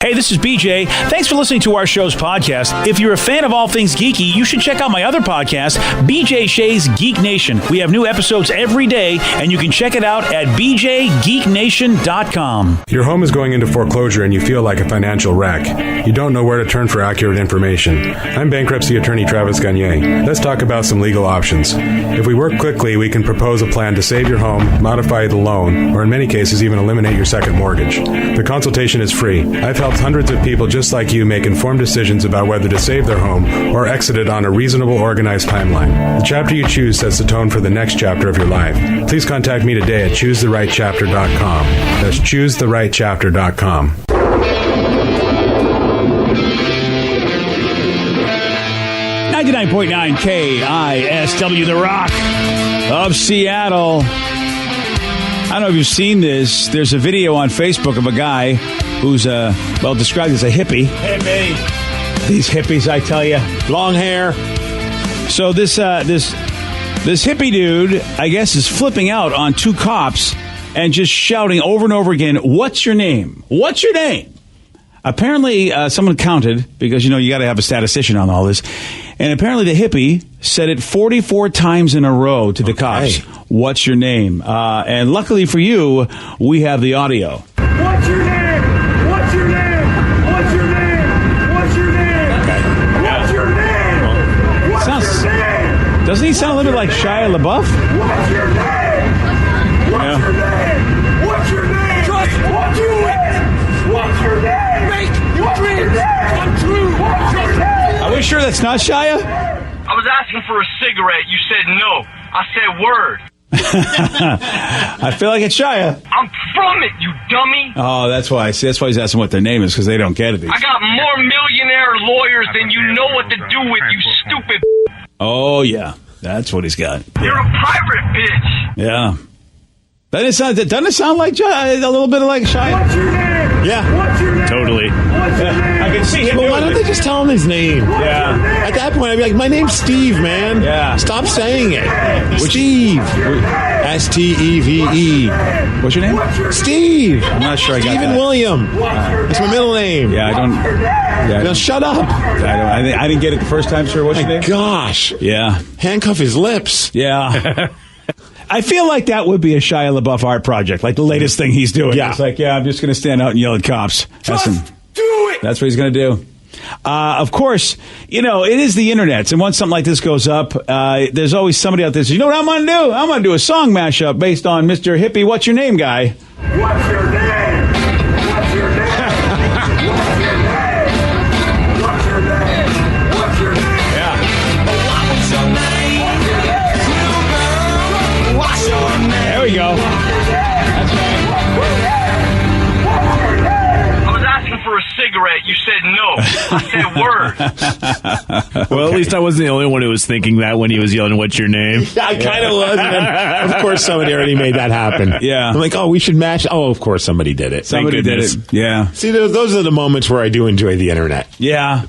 Hey, this is BJ. Thanks for listening to our show's podcast. If you're a fan of all things geeky, you should check out my other podcast, BJ Shea's Geek Nation. We have new episodes every day, and you can check it out at bjgeeknation.com. Your home is going into foreclosure and you feel like a financial wreck. You don't know where to turn for accurate information. I'm bankruptcy attorney Travis Gagne. Let's talk about some legal options. If we work quickly, we can propose a plan to save your home, modify the loan, or in many cases even eliminate your second mortgage. The consultation is free. I've helped hundreds of people just like you make informed decisions about whether to save their home or exit it on a reasonable, organized timeline. The chapter you choose sets the tone for the next chapter of your life. Please contact me today at choosetherightchapter.com. That's choosetherightchapter.com. 99.9 KISW, The Rock of Seattle. I don't know if you've seen this. There's a video on Facebook of a guy who's, described as a hippie. Hippie. These hippies, I tell you. Long hair. So this hippie dude, I guess, is flipping out on two cops and just shouting over and over again, "What's your name? What's your name?" Apparently, someone counted, because, you got to have a statistician on all this. And apparently the hippie said it 44 times in a row to the cops. "What's your name?" And luckily for you, we have the audio. What's your name? What's your name? What's your name? What's your name? Okay. What's your name? What's your name? Doesn't he sound a little bit like Shia LaBeouf? What's your name? What's your name? What's your name? Just do it! What's your name? Make your dreams come true! What's your name? Are we sure that's not Shia? I was asking for a cigarette. You said no. I said word. I feel like it's Shia. I'm from it, you dummy. Oh, that's why. See, that's why he's asking what their name is, because they don't get it. I got more millionaire lawyers than you know what to do with, you stupid. Oh, yeah. That's what he's got. You're a pirate, bitch. Yeah. Doesn't it sound like a little bit like Shia? What's your name? Yeah. What's your name? Totally. What's your name? I can see him. Well, why don't they just tell him his name? Yeah. At that point, I'd be like, my name's Steve, man. Yeah. Stop saying it. Steve. S-T-E-V-E. What's your name? Steve. I'm not sure I got Stephen that. William. That's my middle name. Yeah, I don't. Yeah, Now shut up. I didn't get it the first time, sir. What's your My name? gosh. Yeah. Handcuff his lips. Yeah. I feel like that would be a Shia LaBeouf art project, like the latest thing he's doing. Yeah. It's like, I'm just going to stand out and yell at cops. Just do it! That's what he's going to do. Of course, it is the internet. And once something like this goes up, there's always somebody out there that says, you know what I'm going to do? I'm going to do a song mashup based on Mr. Hippie, What's Your Name guy. What's your name? What's your name? What's your name? What's your name? What's your name? Yeah. What's your name? What's your name? There we go. That's right. I was asking for a cigarette. You said no. I said word. Well, at least I wasn't the only one who was thinking that when he was yelling, "What's your name?" I kind of was. And then, of course, somebody already made that happen. Yeah. I'm like, we should match. Oh, of course, somebody did it. Somebody did goodness. it. Yeah. See, those are the moments where I do enjoy the internet. Yeah.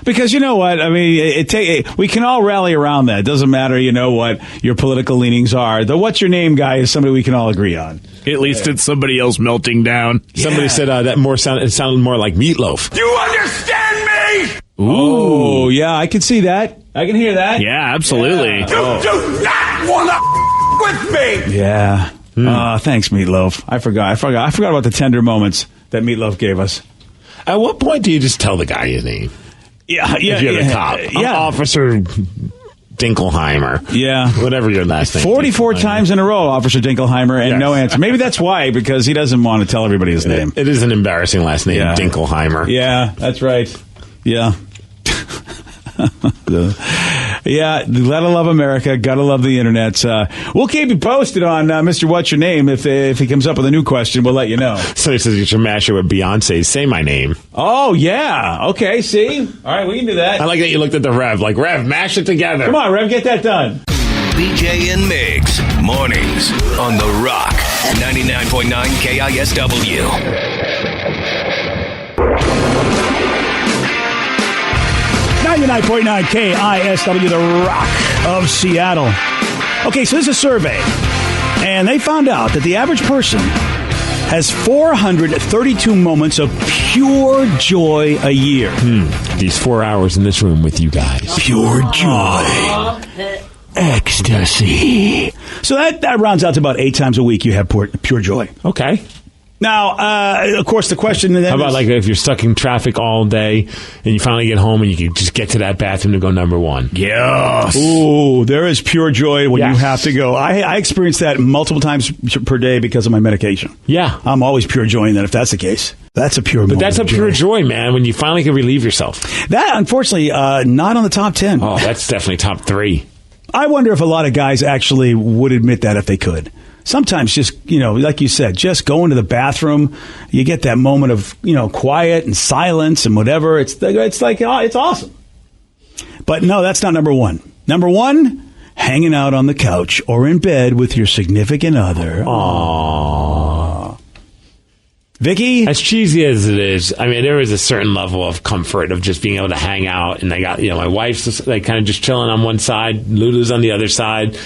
Because you know what? I mean, we can all rally around that. It doesn't matter, what your political leanings are. The What's Your Name guy is somebody we can all agree on. At least it's somebody else melting down. Somebody said it sounded more like Meatloaf. You understand me? Oh, yeah, I can see that. I can hear that. Yeah, absolutely. You do not want to with me! Yeah. Thanks, Meatloaf. I forgot about the tender moments that Meatloaf gave us. At what point do you just tell the guy his name? Yeah. If you're the cop. I'm Officer Dinkelheimer. Yeah. Whatever your last name. 44 times in a row, Officer Dinkelheimer, and Yes. no answer. Maybe that's why, because he doesn't want to tell everybody his name. It is an embarrassing last name, Yeah. Dinkelheimer. Yeah, that's right. Yeah. Yeah, gotta love America. Gotta love the internet. We'll keep you posted on Mr. What's Your Name. If he comes up with a new question, we'll let you know. Somebody says you should mash it with Beyonce's Say My Name. Oh, yeah. Okay, see? All right, we can do that. I like that you looked at the Rev. Like, Rev, mash it together. Come on, Rev, get that done. BJ and Migs, mornings on The Rock, 99.9 KISW. .9 KISW, The Rock of Seattle. Okay, so this is a survey, and they found out that the average person has 432 moments of pure joy a year. These 4 hours in this room with you guys. Pure joy. Ecstasy. So that rounds out to about 8 times a week you have pure joy. Okay. Now, of course, the question then how about like if you're stuck in traffic all day and you finally get home and you can just get to that bathroom to go number one? Yes. Ooh, there is pure joy when you have to go. I experience that multiple times per day because of my medication. Yeah. I'm always pure joying that if that's the case. That's a pure moment. But that's a pure joy, man, when you finally can relieve yourself. That, unfortunately, not on the top 10. Oh, that's definitely top 3. I wonder if a lot of guys actually would admit that if they could. Sometimes just, like you said, just going to the bathroom, you get that moment of, quiet and silence and whatever. It's like, it's awesome. But no, that's not number one. Number one, hanging out on the couch or in bed with your significant other. Aww. Vicky? As cheesy as it is, I mean, there is a certain level of comfort of just being able to hang out. And I got, my wife's just, like kind of just chilling on one side, Lulu's on the other side.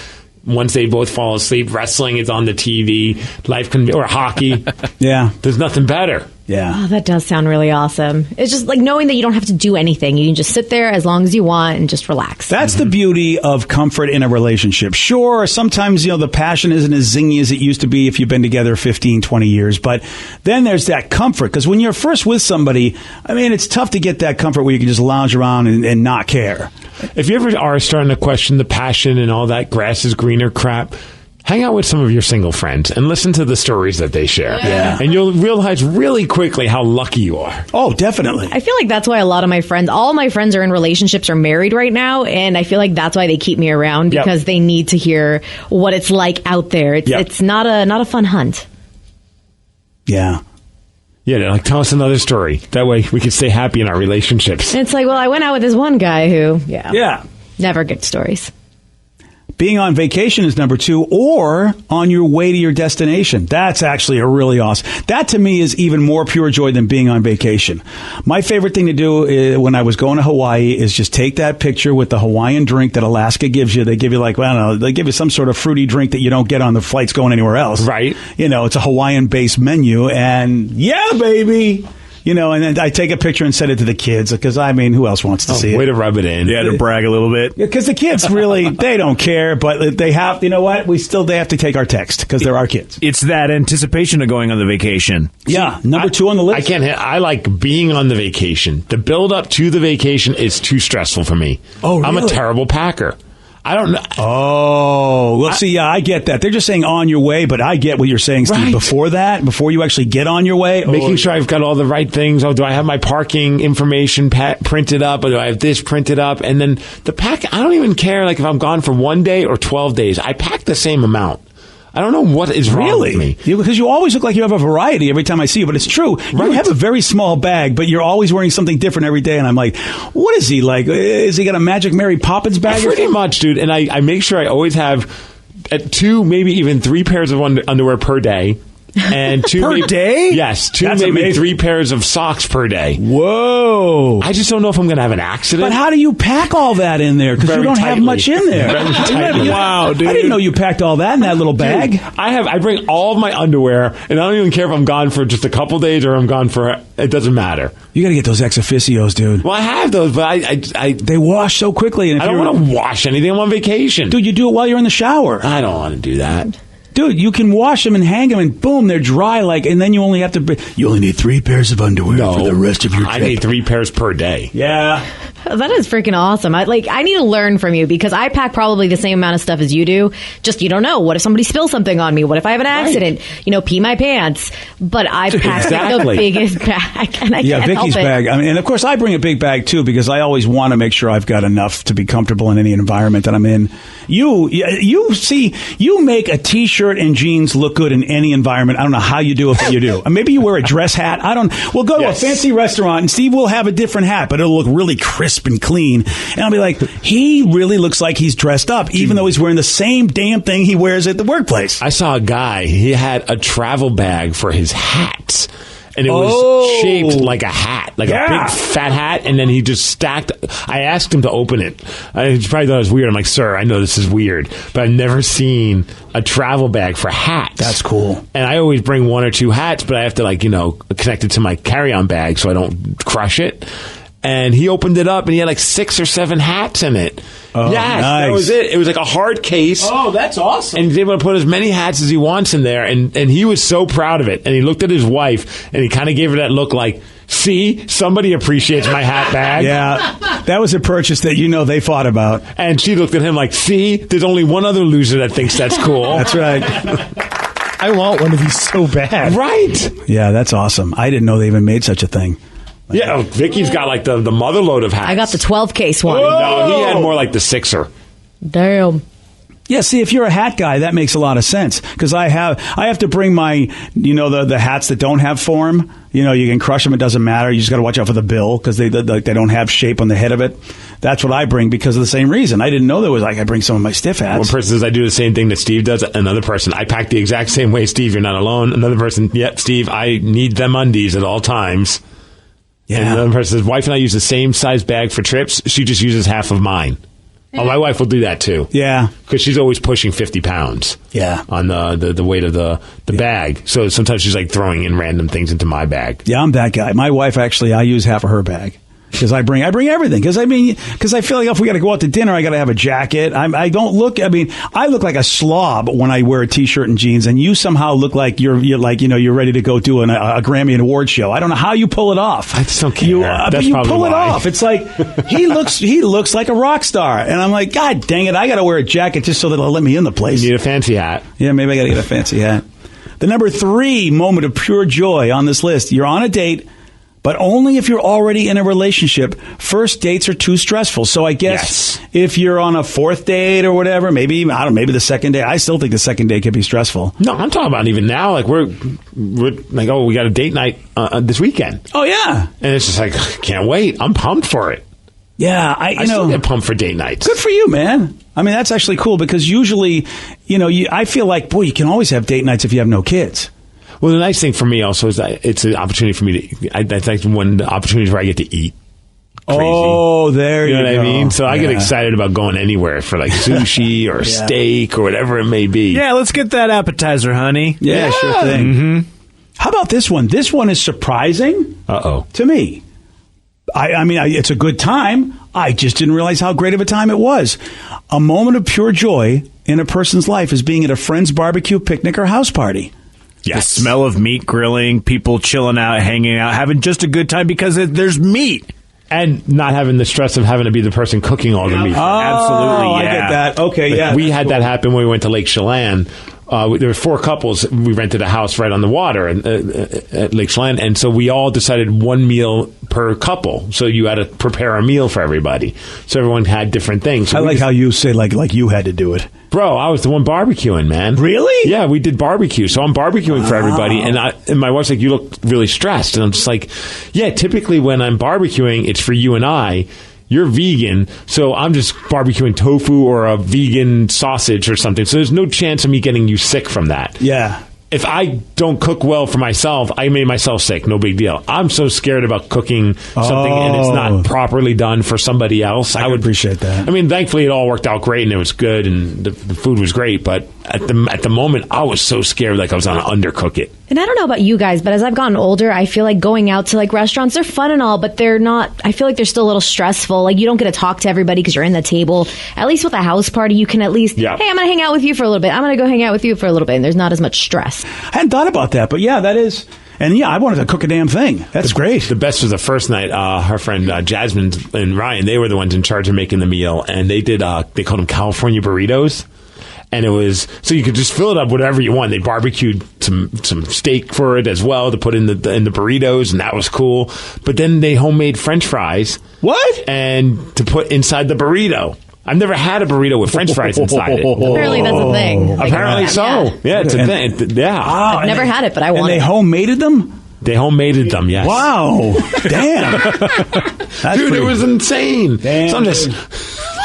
Once they both fall asleep, wrestling is on the TV. Life can be, or hockey. Yeah. There's nothing better. Yeah. Oh, that does sound really awesome. It's just like knowing that you don't have to do anything. You can just sit there as long as you want and just relax. That's the beauty of comfort in a relationship. Sure, sometimes, the passion isn't as zingy as it used to be if you've been together 15, 20 years. But then there's that comfort. Because when you're first with somebody, I mean, it's tough to get that comfort where you can just lounge around and not care. If you ever are starting to question the passion and all that grass is greener crap, hang out with some of your single friends and listen to the stories that they share. Yeah. And you'll realize really quickly how lucky you are. Oh, definitely. I feel like that's why a lot of my friends, all my friends are in relationships or married right now. And I feel like that's why they keep me around because they need to hear what it's like out there. It's not a fun hunt. Yeah. Yeah, they're like, tell us another story. That way we can stay happy in our relationships. And it's like, well, I went out with this one guy who, never good stories. Being on vacation is number 2, or on your way to your destination. That's actually a really awesome. That to me is even more pure joy than being on vacation. My favorite thing to do when I was going to Hawaii is just take that picture with the Hawaiian drink that Alaska gives you. They give you I don't know, they give you some sort of fruity drink that you don't get on the flights going anywhere else. Right. It's a Hawaiian-based menu, and yeah, baby. And then I take a picture and send it to the kids because, I mean, who else wants to see it? Way to rub it in. Yeah, to brag a little bit. Because the kids really, they don't care, but they have, you know what? They have to take our text because they're our kids. It's that anticipation of going on the vacation. Yeah, number 2 on the list. I like being on the vacation. The build up to the vacation is too stressful for me. Oh, really? I'm a terrible packer. I don't know. Oh, well, see, yeah, I get that. They're just saying on your way, but I get what you're saying, Steve. Right. Before you actually get on your way. Making sure I've got all the right things. Oh, do I have my parking information printed up? Or do I have this printed up? And then the pack, I don't even care like if I'm gone for 1 day or 12 days. I pack the same amount. I don't know what is wrong with me. Because you always look like you have a variety every time I see you, but it's true. Right. You have a very small bag, but you're always wearing something different every day, and I'm like, what is he like? Is he got a Magic Mary Poppins bag? Pretty much, dude. And I make sure I always have 2, maybe even 3 pairs of underwear per day. And 2 per day? Yes, 2 That's maybe amazing. 3 pairs of socks per day. Whoa! I just don't know if I'm going to have an accident. But how do you pack all that in there? Because you don't have much in there. Very tightly. Wow, dude! I didn't know you packed all that in that little bag. Dude, I bring all of my underwear, and I don't even care if I'm gone for just a couple days or I'm gone for. It doesn't matter. You got to get those ex officios, dude. Well, I have those, but they wash so quickly. And if I don't want to wash anything. I'm on vacation, dude. You do it while you're in the shower. I don't want to do that. Dude, you can wash them and hang them, and boom, they're dry. And then you only have to. You only need 3 pairs of underwear for the rest of your trip. I need 3 pairs per day. Yeah. That is freaking awesome. I need to learn from you because I pack probably the same amount of stuff as you do. Just, you don't know. What if somebody spills something on me? What if I have an accident? Right. Pee my pants. But I pack the biggest bag, and I can't Vicky's help it. bag. I mean, and of course, I bring a big bag too because I always want to make sure I've got enough to be comfortable in any environment that I'm in. You make a T-shirt and jeans look good in any environment. I don't know how you do it, but you do. Maybe you wear a dress hat. We'll go to a fancy restaurant, and Steve will have a different hat, but it'll look really crisp and clean. And I'll be like, he really looks like he's dressed up, even though he's wearing the same damn thing he wears at the workplace. I saw a guy, he had a travel bag for his hats. And it was shaped like a hat. like a big fat hat, and then he just stacked. I asked him to open it. He probably thought it was weird. I'm like, sir, I know this is weird, but I've never seen a travel bag for hats. That's cool. And I always bring 1 or 2 hats, but I have to connect it to my carry-on bag so I don't crush it. And he opened it up, and he had like 6 or 7 hats in it. Oh, yes, nice. that was it. It was like a hard case. Oh, that's awesome. And he's able to put as many hats as he wants in there. And he was so proud of it. And he looked at his wife, and he kind of gave her that look like, see, somebody appreciates my hat bag. Yeah, that was a purchase that they thought about. And she looked at him like, see, there's only one other loser that thinks that's cool. That's right. I want one of these so bad. Right. Yeah, that's awesome. I didn't know they even made such a thing. Yeah, Vicky's got like the mother load of hats. I got the 12 case one. No, he had more like the 6er. Damn. Yeah, see, if you're a hat guy, that makes a lot of sense because I have to bring my, the hats that don't have form. You can crush them; it doesn't matter. You just got to watch out for the bill because they don't have shape on the head of it. That's what I bring because of the same reason. I didn't know there was I bring some of my stiff hats. One person says I do the same thing that Steve does. Another person, I pack the exact same way. Steve, you're not alone. Another person, yep, Steve, I need them undies at all times. Yeah. And another person says, wife and I use the same size bag for trips. She just uses half of mine. Oh, my wife will do that too. Yeah. Because she's always pushing 50 pounds. Yeah. On the weight of the bag. So sometimes she's like throwing in random things into my bag. Yeah, I'm that guy. My wife, actually, I use half of her bag. Because I bring everything. Because I feel like if we got to go out to dinner, I got to have a jacket. I look like a slob when I wear a t-shirt and jeans, and you somehow look like you're ready to go do a Grammy award show. I don't know how you pull it off. I just don't care. But you pull it off. It's like he looks like a rock star, and I'm like, God dang it, I got to wear a jacket just so that they'll let me in the place. You need a fancy hat. Yeah, maybe I got to get a fancy hat. The number 3 moment of pure joy on this list: you're on a date, but only if you're already in a relationship. First dates are too stressful. So I guess if you're on a 4th date or whatever, maybe the second date. I still think the second date could be stressful. No, I'm talking about even now. Like we're like, we got a date night this weekend. Oh yeah, and it's just like, can't wait. I'm pumped for it. Yeah, I still get pumped for date nights. Good for you, man. I mean, that's actually cool because usually, I feel like, boy, you can always have date nights if you have no kids. Well, the nice thing for me also is that it's an opportunity for me to. That's like one of the opportunities where I get to eat. Crazy. Oh, there you go. You know what I mean? So I get excited about going anywhere for like sushi or steak or whatever it may be. Yeah, let's get that appetizer, honey. Yeah, sure thing. Mm-hmm. How about this one? This one is surprising. To me. I mean, it's a good time. I just didn't realize how great of a time it was. A moment of pure joy in a person's life is being at a friend's barbecue, picnic, or house party. Yes. The smell of meat grilling, people chilling out, hanging out, having just a good time because there's meat. And not having the stress of having to be the person cooking all the meat. Absolutely, yeah. I get that. Okay, yeah. We had that happen when we went to Lake Chelan. There were 4 couples. We rented a house right on the water at Lake Chelan, and so we all decided 1 meal per couple. So you had to prepare a meal for everybody. So everyone had different things. So I like how you say like you had to do it. Bro, I was the one barbecuing, man. Really? Yeah, we did barbecue. So I'm barbecuing for everybody. And my wife's like, you look really stressed. And I'm just like, yeah, typically when I'm barbecuing, it's for you and I. You're vegan, so I'm just barbecuing tofu or a vegan sausage or something. So there's no chance of me getting you sick from that. Yeah. If I don't cook well for myself, I made myself sick. No big deal. I'm so scared about cooking something and it's not properly done for somebody else. I would appreciate that. I mean, thankfully it all worked out great and it was good and the food was great. But at the moment, I was so scared like I was going to undercook it. And I don't know about you guys, but as I've gotten older, I feel like going out to like restaurants, they're fun and all, but they're not, I feel like they're still a little stressful. Like you don't get to talk to everybody because you're in the table. At least with a house party, you can at least, hey, I'm going to hang out with you for a little bit. I'm going to go hang out with you for a little bit. And there's not as much stress. I hadn't thought about that, but yeah, that is. And yeah, I wanted to cook a damn thing. That's great. The best was the first night. Her friend Jasmine and Ryan, they were the ones in charge of making the meal. And they did, they called them California burritos. And it was, so you could just fill it up whatever you want. They barbecued some steak for it as well to put in the burritos, and that was cool. But then they homemade French fries. What? And to put inside the burrito. I've never had a burrito with French fries inside it. Apparently that's a thing. Apparently so. Yeah, it's a thing. Yeah. I've never had it, but I want it. And they homemade them? They homemade them, yes. Wow. Damn. Dude, it was insane. Damn. So I'm just...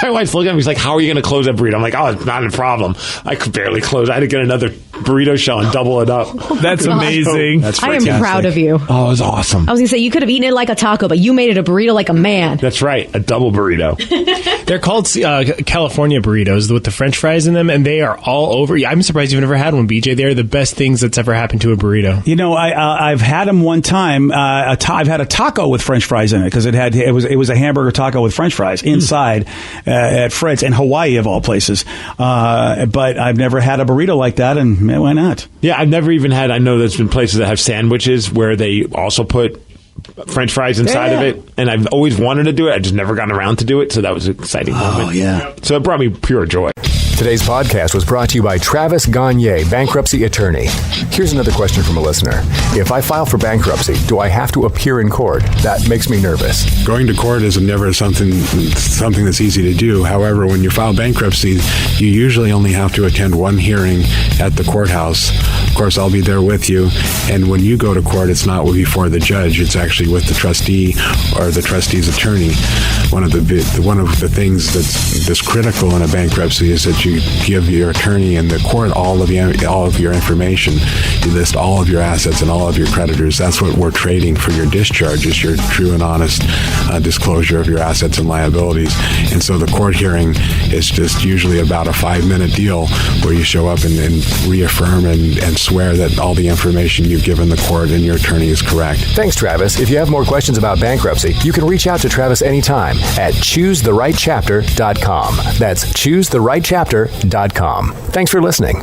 My wife's looking at me. She's like, how are you going to close that burrito? I'm like, oh, it's not a problem. I could barely close. I had to get another burrito shell and double it up. That's amazing. That's I am fantastic. proud of you. Oh, it was awesome. I was going to say, you could have eaten it like a taco, but you made it a burrito like a man. That's right, a double burrito. They're called California burritos with the French fries in them, and they are all over. I'm surprised you've never had one, BJ. They're the best things that's ever happened to a burrito. You know, I've had them one time. I've had a taco with French fries in it because it was a hamburger taco with French fries inside at Fred's in Hawaii of all places. But I've never had a burrito like that, and why not? Yeah, I've never even had. I know there's been places that have sandwiches where they also put French fries inside of it, and I've always wanted to do it. I just never gotten around to do it, so that was an exciting moment. Oh yeah! So it brought me pure joy. Today's podcast was brought to you by Travis Gagne, bankruptcy attorney. Here's another question from a listener. If I file for bankruptcy, do I have to appear in court? That makes me nervous. Going to court is never something that's easy to do. However, when you file bankruptcy, you usually only have to attend one hearing at the courthouse. Of course, I'll be there with you. And when you go to court, it's not before the judge. It's actually with the trustee or the trustee's attorney. One of the things that's critical in a bankruptcy is that you give your attorney and the court all of your information. You list all of your assets and all of your creditors. That's what we're trading for your discharge, is your true and honest disclosure of your assets and liabilities. And so the court hearing is just usually about a 5-minute deal where you show up and reaffirm and swear that all the information you've given the court and your attorney is correct. Thanks, Travis. If you have more questions about bankruptcy, you can reach out to Travis anytime at choosetherightchapter.com. That's choosetherightchapter.com. Thanks for listening.